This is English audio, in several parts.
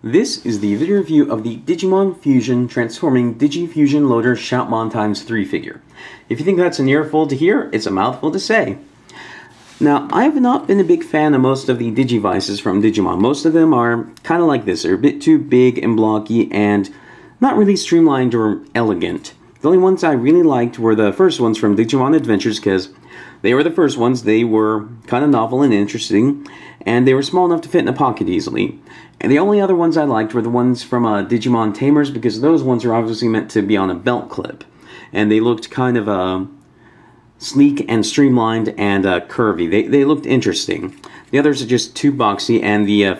This is the video review of the Digimon Fusion Transforming Digi-Fusion Loader Shoutmon x3 figure. If you think that's an earful to hear, it's a mouthful to say. Now, I have not been a big fan of most of the Digivices from Digimon. Most of them are kind of like this. They're a bit too big and blocky and not really streamlined or elegant. The only ones I really liked were the first ones from Digimon Adventures because they were the first ones. They were kind of novel and interesting, and they were small enough to fit in a pocket easily. And the only other ones I liked were the ones from Digimon Tamers, because those ones are obviously meant to be on a belt clip. And they looked kind of sleek and streamlined and curvy. They looked interesting. The others are just too boxy, and the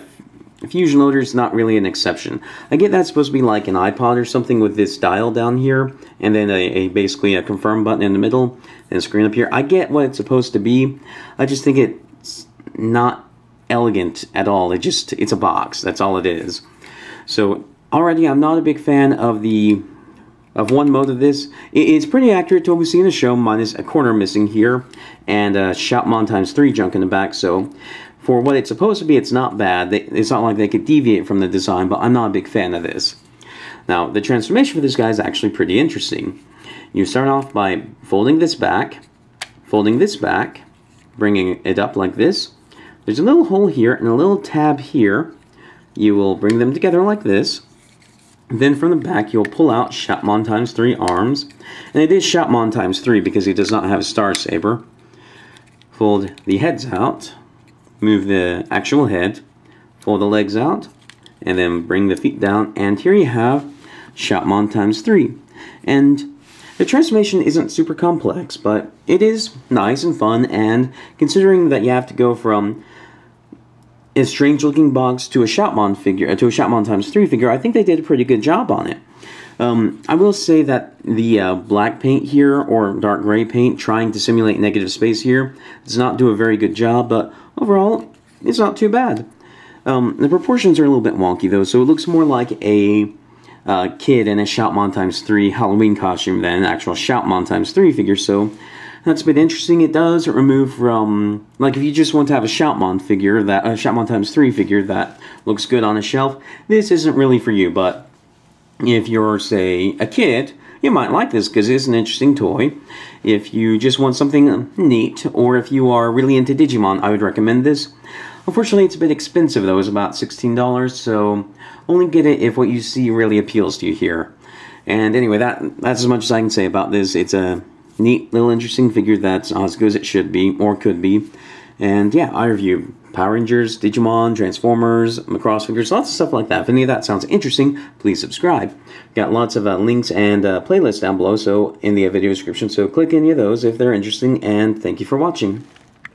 Fusion Loader is not really an exception. I get that's supposed to be like an iPod or something with this dial down here, and then basically a confirm button in the middle, and a screen up here. I get what it's supposed to be. I just think it's not elegant at all. It's a box. That's all it is. So already I'm not a big fan of one mode of this. It's pretty accurate to what we see in the show, minus a corner missing here, and Shoutmon x3 junk in the back. So for what it's supposed to be, it's not bad. It's not like they could deviate from the design, but I'm not a big fan of this. Now, the transformation for this guy is actually pretty interesting. You start off by folding this back, bringing it up like this. There's a little hole here and a little tab here. You will bring them together like this. Then from the back, you'll pull out Shoutmon x3 arms. And it is Shoutmon x3 because he does not have a Star Saber. Fold the heads out. Move the actual head. Fold the legs out. And then bring the feet down. And here you have Shoutmon x3. And the transformation isn't super complex, but it is nice and fun. And considering that you have to go from a strange-looking box to a Shoutmon figure, to a Shoutmon x3 figure, I think they did a pretty good job on it. I will say that the black paint here, or dark gray paint, trying to simulate negative space here, does not do a very good job, but overall, it's not too bad. The proportions are a little bit wonky, though, so it looks more like a kid in a Shoutmon x3 Halloween costume than an actual Shoutmon x3 figure, so that's a bit interesting. It does remove from, like, if you just want to have a Shoutmon figure, a Shoutmon x3 figure that looks good on a shelf, this isn't really for you. But if you're, say, a kid, you might like this because it's an interesting toy. If you just want something neat, or if you are really into Digimon, I would recommend this. Unfortunately, it's a bit expensive, though. It's about $16, so only get it if what you see really appeals to you here. And anyway, that's as much as I can say about this. It's a neat little interesting figure that's as good as it should be, or could be. And yeah, I review Power Rangers, Digimon, Transformers, Macross figures, lots of stuff like that. If any of that sounds interesting, please subscribe. Got lots of links and playlists down below, so in the video description, so click any of those if they're interesting, and thank you for watching.